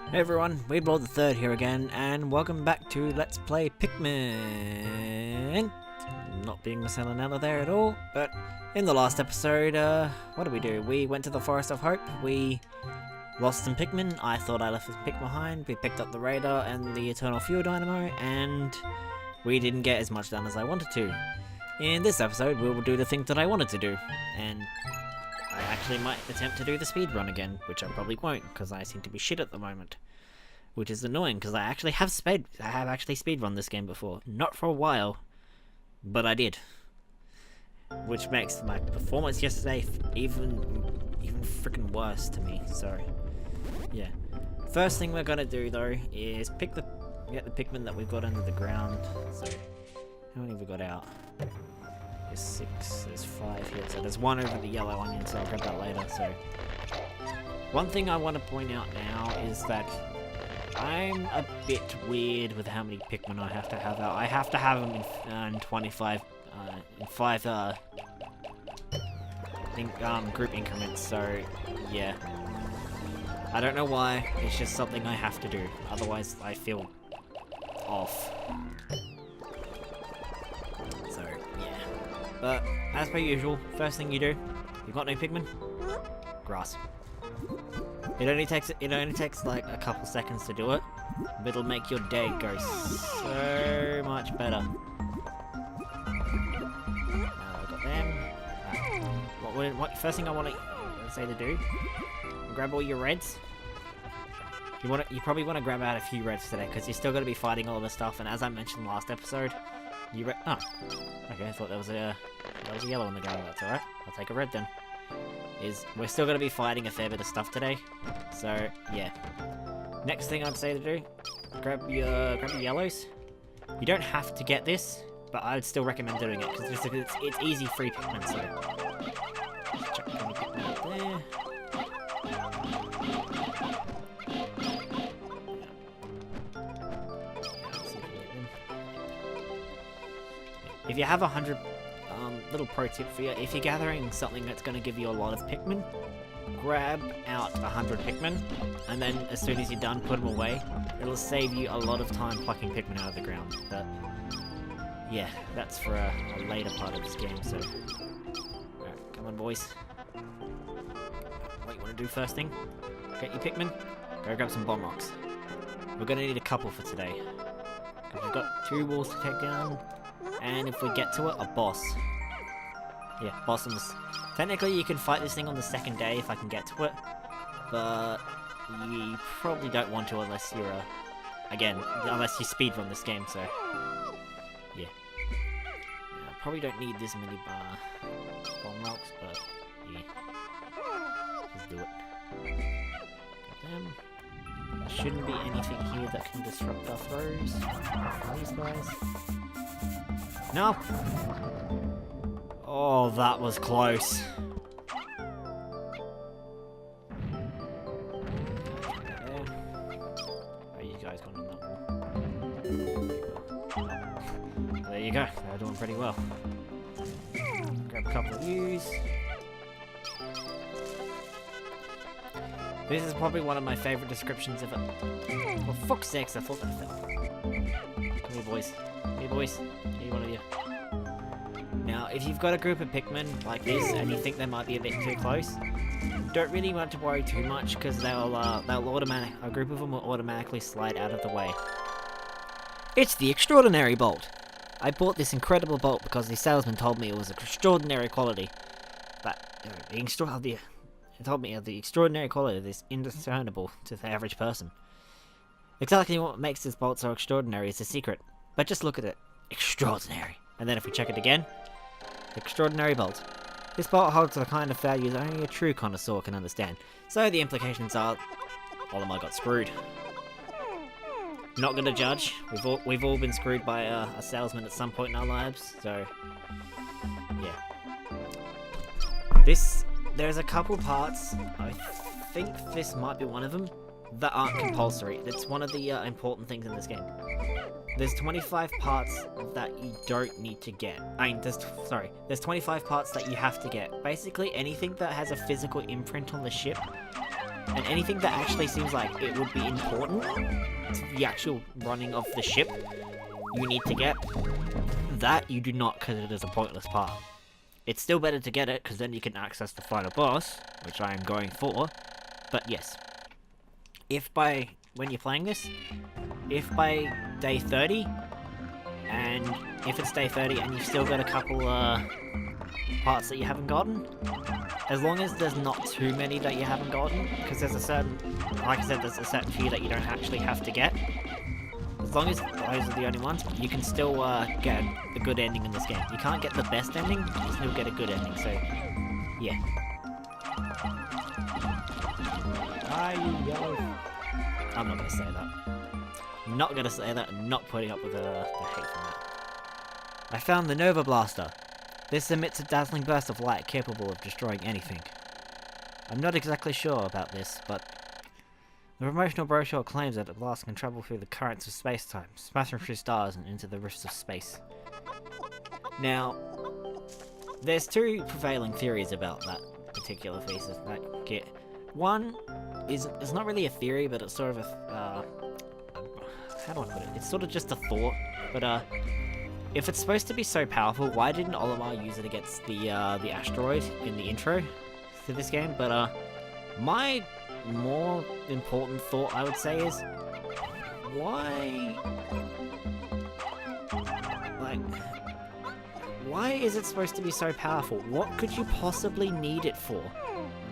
Hey everyone, Weeblord the third here again, and welcome back to Let's Play Pikmin. Not being Miscellaneous there at all, but in the last episode, what did we do? We went to the Forest of Hope, we lost some Pikmin, I thought I left some Pikmin behind, we picked up the Radar and the Eternal Fuel Dynamo, and we didn't get as much done as I wanted to. In this episode, we will do the thing that I wanted to do, and I actually might attempt to do the speedrun again, which I probably won't, because I seem to be shit at the moment. Which is annoying, because I have actually speedrun this game before. Not for a while, but I did. Which makes my performance yesterday even freaking worse to me, so yeah. First thing we're gonna do though is get the Pikmin that we've got under the ground. So, how many have we got out? There's 6, there's 5 here, so there's 1 over the yellow onion, so I'll grab that later. So, one thing I want to point out now is that I'm a bit weird with how many Pikmin I have to have out. I have to have them in 25, in 5, group increments, so yeah. I don't know why, it's just something I have to do, otherwise I feel off. So, yeah. But, as per usual, first thing you do, you've got no Pikmin? Grass. It only takes like a couple seconds to do it, but it'll make your day go so much better. Now I've got them. What first thing I want to say to do? Grab all your reds. You probably want to grab out a few reds today because you're still going to be fighting all this stuff. And as I mentioned last episode, okay, I thought there was a yellow on the ground. That's all right. I'll take a red then. We're still going to be fighting a fair bit of stuff today, so yeah. Next thing I'd say to do, grab your yellows. You don't have to get this, but I would still recommend doing it because it's easy free Pikmin. So chuck any Pikmin up there. If you have 100. Little pro tip for you, if you're gathering something that's going to give you a lot of Pikmin, grab out 100 Pikmin, and then as soon as you're done, put them away. It'll save you a lot of time plucking Pikmin out of the ground. But yeah, that's for a later part of this game, so alright, come on boys. What you want to do first thing? Get your Pikmin, go grab some bomb rocks. We're going to need a couple for today, because we've got 2 walls to take down, and if we get to it, a boss. Yeah, bosses. Technically, you can fight this thing on the second day if I can get to it, but you probably don't want to unless you're unless you speedrun this game. So, yeah. Probably don't need this many bomb rocks, but yeah, let's do it. Got them. There shouldn't be anything here that can disrupt our throws. These guys. No. Oh, that was close. Oh, you guys got on that wall. There you go. They're doing pretty well. Grab a couple of these. This is probably one of my favourite descriptions of it. For fuck's sakes, I thought that fell. Come here, boys. Hey, boys. Hey, one of you. Now, if you've got a group of Pikmin like this and you think they might be a bit too close, don't really want to worry too much because a group of them will automatically slide out of the way. It's the extraordinary bolt. I bought this incredible bolt because the salesman told me it was extraordinary quality. But he told me the extraordinary quality of this indiscernible to the average person. Exactly what makes this bolt so extraordinary is a secret. But just look at it. Extraordinary. And then if we check it again, extraordinary bolt. This bolt holds the kind of values only a true connoisseur can understand. So the implications are, Olimar got screwed. Not gonna judge. We've all been screwed by a salesman at some point in our lives. So yeah. There's a couple parts. I think this might be one of them that aren't compulsory. That's one of the important things in this game. There's 25 parts that you don't need to get. There's 25 parts that you have to get. Basically, anything that has a physical imprint on the ship and anything that actually seems like it would be important to the actual running of the ship, you need to get. That you do not, because it is a pointless part. It's still better to get it, because then you can access the final boss, which I am going for. But yes, when you're playing this, if by day 30, and if it's day 30 and you've still got a couple parts that you haven't gotten, as long as there's not too many that you haven't gotten, because there's a certain, like I said, there's a certain few that you don't actually have to get. As long as those are the only ones, you can still get a good ending in this game. You can't get the best ending, you can still get a good ending, so yeah. You yellow. I'm not gonna say that. I'm not gonna say that, I'm not putting up with the hate from that. I found the Nova Blaster. This emits a dazzling burst of light capable of destroying anything. I'm not exactly sure about this, but the promotional brochure claims that the blast can travel through the currents of space-time, smashing through stars and into the rifts of space. Now, there's two prevailing theories about that particular piece of that kit. One is, it's not really a theory, but it's sort of a, how do I put it? It's sort of just a thought, but if it's supposed to be so powerful, why didn't Olimar use it against the asteroid in the intro to this game? But my more important thought, I would say, is why is it supposed to be so powerful? What could you possibly need it for?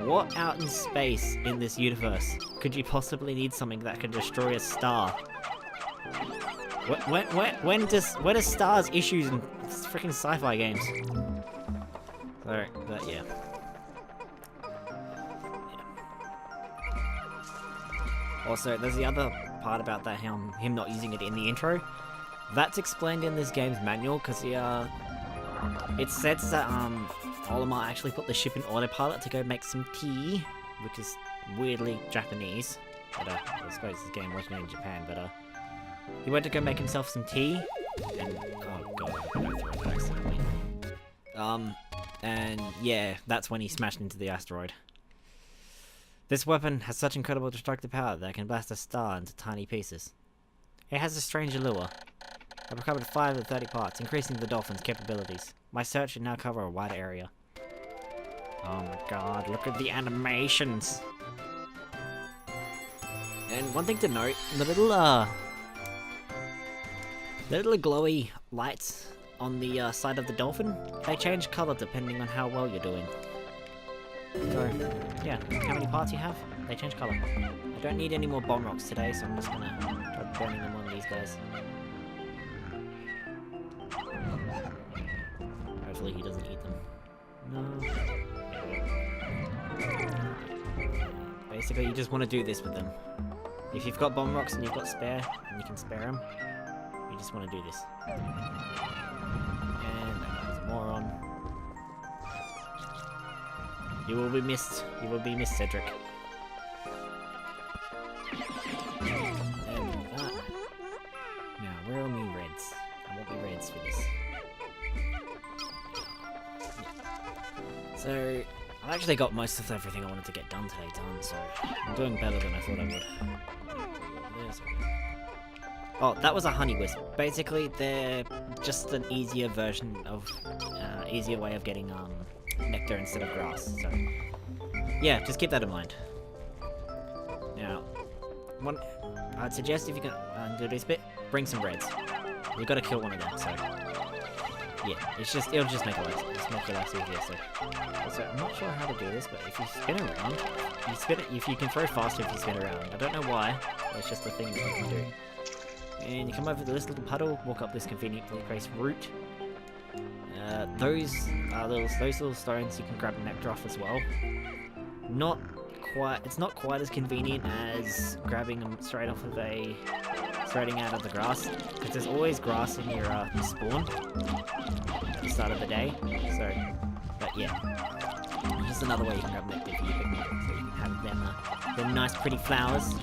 What out in space in this universe could you possibly need something that can destroy a star? When does stars issues in freaking sci-fi games? Sorry, but yeah. Also, there's the other part about that, him not using it in the intro. That's explained in this game's manual, because it says that Olimar actually put the ship in autopilot to go make some tea, which is weirdly Japanese. But I suppose this game was made in Japan, but he went to go make himself some tea, and oh god, I went through it accidentally. And yeah, that's when he smashed into the asteroid. This weapon has such incredible destructive power that it can blast a star into tiny pieces. It has a strange allure. I've recovered 5 of the 30 parts, increasing the dolphin's capabilities. My search should now cover a wider area. Oh my god, look at the animations! And one thing to note, the little glowy lights on the side of the dolphin, they change colour depending on how well you're doing. So, yeah, how many parts you have, they change colour. I don't need any more bomb rocks today, so I'm just gonna try burning them on these guys. Hopefully he doesn't eat them. No. Basically, you just want to do this with them. If you've got bomb rocks and you've got spare, and you can spare them, you just want to do this. And that guy's a moron. You will be missed. You will be missed, Cedric. And that. Now, where are me reds? I want me reds for this. Yeah. So, I've actually got most of everything I wanted to get done today done, so I'm doing better than I thought I would. Oh, that was a honey wisp. Basically, they're just an easier version of, easier way of getting, nectar instead of grass, so yeah, just keep that in mind. Now, I'd suggest if you can do this bit, bring some reds. You've got to kill one of them, so yeah, it'll just make your life easier. So also, I'm not sure how to do this, but if you spin around, if you can throw faster if you spin around. I don't know why, but it's just a thing that you can do. And you come over to this little puddle, walk up this conveniently placed route. Those little stones you can grab nectar off as well. It's not quite as convenient as grabbing them straight out of the grass, because there's always grass in your spawn at the start of the day. So, but yeah, just another way you can grab nectar for your Pikmin, so you can have them nice pretty flowers,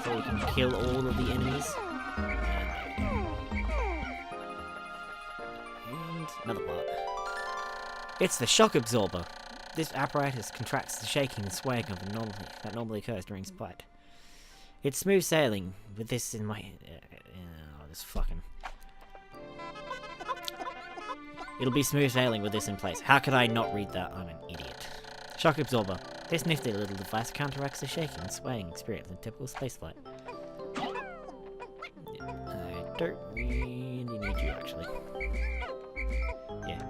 so you can kill all of the enemies. And another part. It's the shock absorber. this apparatus contracts the shaking and swaying of that normally occurs during flight. It's smooth sailing with this in my... this fucking... It'll be smooth sailing with this in place. How could I not read that? I'm an idiot. Shock absorber. This nifty little device counteracts the shaking and swaying experience in typical spaceflight. I don't really need you, actually. Yeah.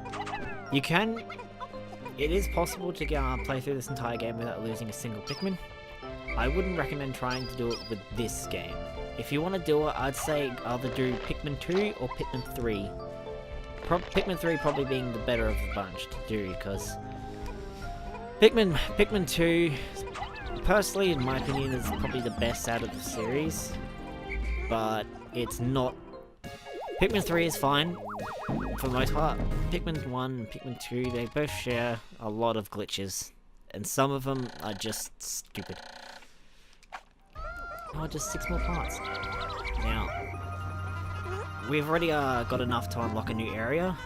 You can... It is possible to play through this entire game without losing a single Pikmin. I wouldn't recommend trying to do it with this game. If you want to do it, I'd say either do Pikmin 2 or Pikmin 3. Pikmin 3 probably being the better of the bunch to do, because Pikmin 2, personally, in my opinion, is probably the best out of the series, but it's not. Pikmin 3 is fine, for the most part. Pikmin 1 and Pikmin 2, they both share a lot of glitches, and some of them are just stupid. Oh, just 6 more parts. Now, we've already got enough to unlock a new area,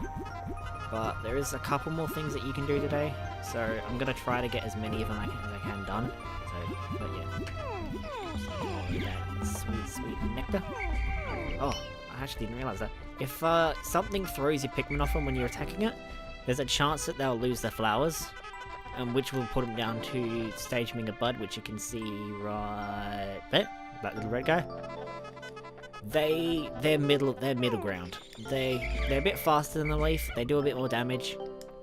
but there is a couple more things that you can do today, so I'm going to try to get as many of them as I can done. So, but yeah. That sweet nectar. Oh, I actually didn't realise that. If something throws your Pikmin off them when you're attacking it, there's a chance that they'll lose their flowers, and which will put them down to Stage Minger Bud, which you can see right there, that little red guy. They're middle ground. They're a bit faster than the leaf. They do a bit more damage,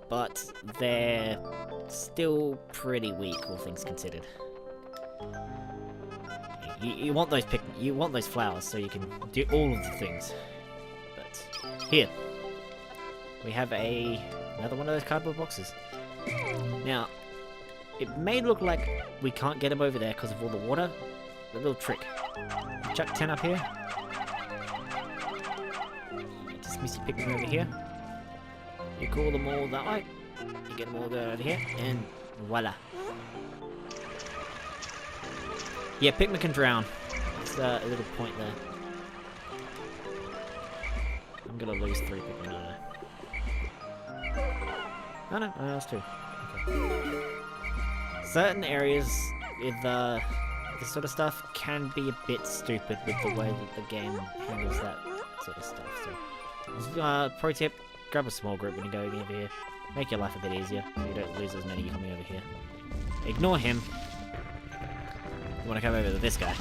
but they're still pretty weak, all things considered. You want those flowers so you can do all of the things. But here we have another one of those cardboard boxes. Now, it may look like we can't get them over there because of all the water. A little trick. Chuck 10 up here. Dismiss your Pikmin over here. You call them all that way. You get them all over here, and voila. Yeah, Pikmin can drown. It's a little point there. I'm gonna lose 3 Pikmin, Oh no, that's 2. Okay. Certain areas with this sort of stuff can be a bit stupid with the way that the game handles that sort of stuff. So, pro tip: grab a small group when you're going over here. Make your life a bit easier so you don't lose as many coming over here. Ignore him. You want to come over to this guy.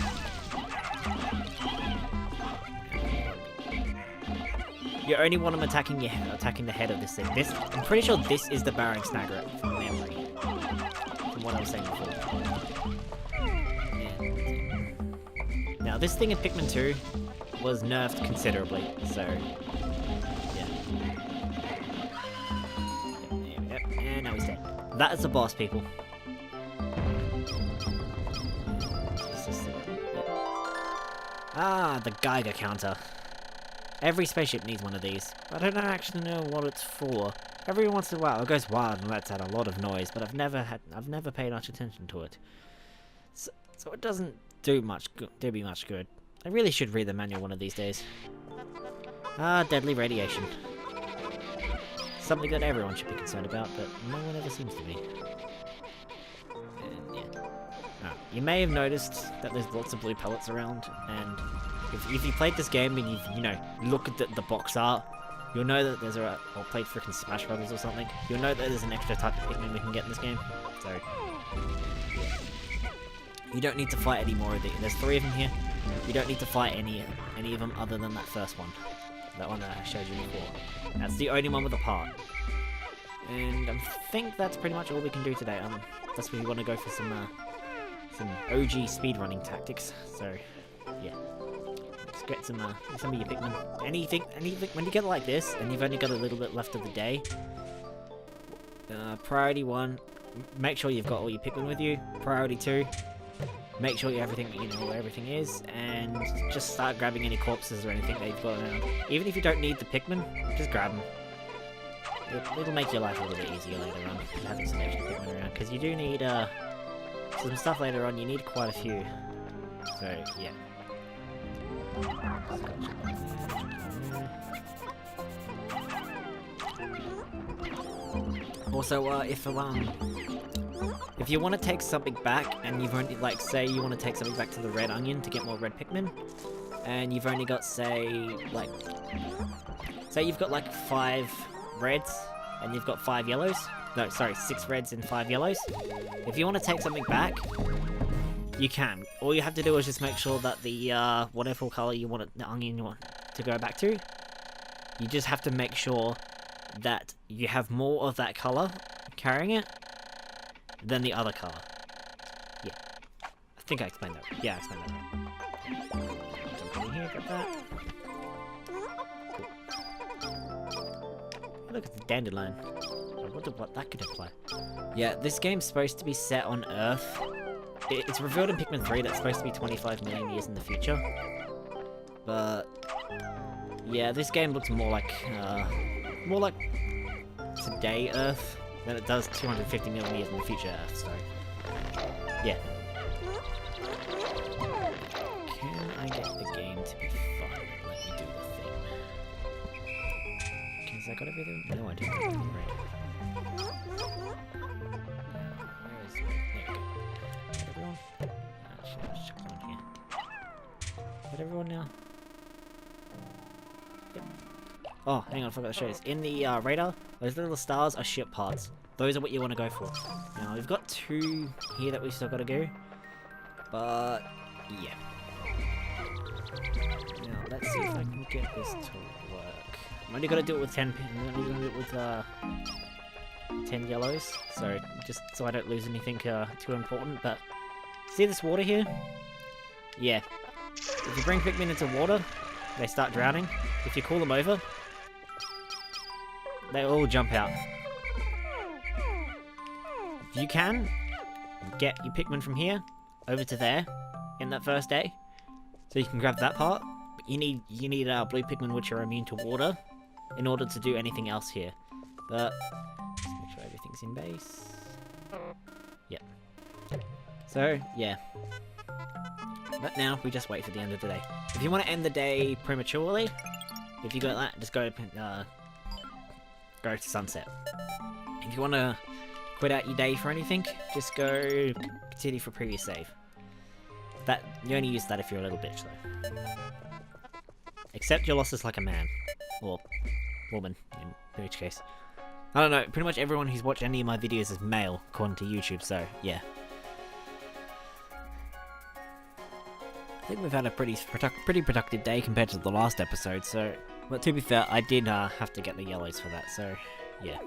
You only want him attacking the head of this thing. I'm pretty sure this is the Baron Snagger from memory. From what I was saying before. And now this thing in Pikmin 2 was nerfed considerably, so yeah. Yep. And now he's dead. That is the boss, people. Ah, the Geiger counter. Every spaceship needs one of these. I don't actually know what it's for. Every once in a while it goes wild and lets out a lot of noise, but I've never paid much attention to it. So it doesn't do me much good. I really should read the manual one of these days. Ah, deadly radiation. Something that everyone should be concerned about, but no one ever seems to be. And yeah. You may have noticed that there's lots of blue pellets around, and if you played this game and you've, looked at the box art, you'll know that there's or played frickin' Smash Brothers or something, you'll know that there's an extra type of Pikmin we can get in this game. So, yeah. You don't need to fight any more of these. There's 3 of them here. You don't need to fight any of them other than that first one. That one that I showed you before. That's the only one with a part. And I think that's pretty much all we can do today. Unless we want to go for some OG speedrunning tactics. So, yeah. Let's get some of your Pikmin. Anything, when you get like this, and you've only got a little bit left of the day, priority 1, make sure you've got all your Pikmin with you. Priority 2, make sure you know where everything is, and just start grabbing any corpses or anything that you've got around. Even if you don't need the Pikmin, just grab them. It'll make your life a little bit easier later on, having some extra Pikmin around, because you do need some stuff later on. You need quite a few. So yeah. Also, if you want to take something back, and you've only, like, say you want to take something back to the red onion to get more red Pikmin, and you've only got, say you've got, like, 5 reds, and you've got 5 yellows. No, sorry, 6 reds and 5 yellows. If you want to take something back, you can. All you have to do is just make sure that the, whatever color you want the onion you want to go back to, you just have to make sure that you have more of that color carrying it than the other color. Yeah. I think I explained that. Yeah, I explained that right. Jump in here, got that. Cool. Look at the dandelion. I wonder what that could imply. Yeah, this game's supposed to be set on Earth. It's revealed in Pikmin 3 that's supposed to be 25 million years in the future. But yeah, this game looks more like today Earth than it does 250 million years in the future Earth, so yeah. Can I get the game to be fun? Let me do the thing. Has I got everything? No, I don't have everything ready. Where is it? There we go. Is that everyone? Actually, let's check on here. Is that everyone now? Yep. Oh, hang on, I forgot to show you this. In the radar, those little stars are ship parts. Those are what you want to go for. Now, we've got 2 here that we've still got to go. But, yeah. Now, let's see if I can get this to work. I'm only going to do it with 10 I'm only going to do it with 10 yellows. So, just so I don't lose anything too important. But, see this water here? Yeah. If you bring Pikmin into water, they start drowning. If you call them over, they all jump out. If you can, get your Pikmin from here over to there in that first day, so you can grab that part. But you need blue Pikmin which are immune to water in order to do anything else here. But let's make sure everything's in base. Yep. So yeah. But now we just wait for the end of the day. If you want to end the day prematurely, if you got that, just go to sunset. If you want to quit out your day for anything, just go continue for previous save. That you only use that if you're a little bitch though. Accept your losses like a man. Or woman, in which case. I don't know, pretty much everyone who's watched any of my videos is male, according to YouTube, so yeah. I think we've had a pretty productive day compared to the last episode, so... But to be fair, I did have to get the yellows for that, so yeah.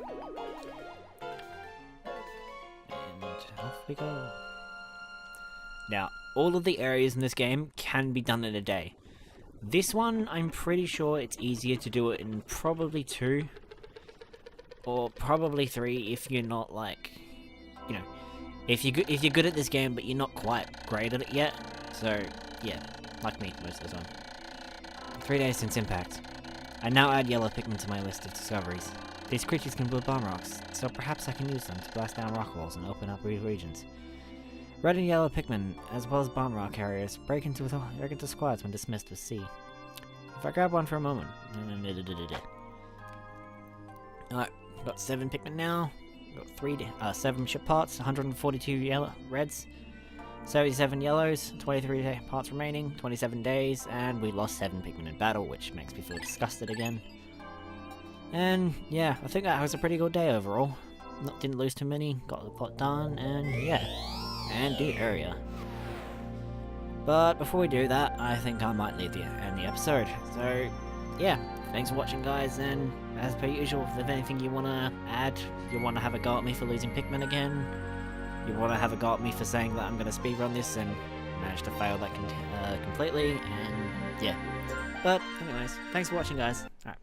And off we go. Now, all of the areas in this game can be done in a day. This one, I'm pretty sure it's easier to do it in probably 2. Or probably 3 if you're not like... You know, if you're good at this game but you're not quite great at it yet. So, yeah, like me most of the time. 3 days since impact. I now add yellow Pikmin to my list of discoveries. These creatures can build bomb rocks, so perhaps I can use them to blast down rock walls and open up regions. Red and yellow Pikmin, as well as bomb rock carriers, break into squads when dismissed with C. If I grab one for a moment... Alright, got 7 Pikmin now. Got 7 ship parts, 142 yellow reds, 77 yellows, 23 parts remaining, 27 days, and we lost 7 Pikmin in battle, which makes me feel disgusted again. And yeah, I think that was a pretty good day overall. Didn't lose too many, got the plot done, and yeah. And new area. But before we do that, I think I might end the episode. So yeah, thanks for watching guys, and as per usual, if there's anything you want to add, you want to have a go at me for losing Pikmin again, you want to have a go at me for saying that I'm going to speedrun this and manage to fail that completely, and yeah. But anyways, thanks for watching guys. Alright.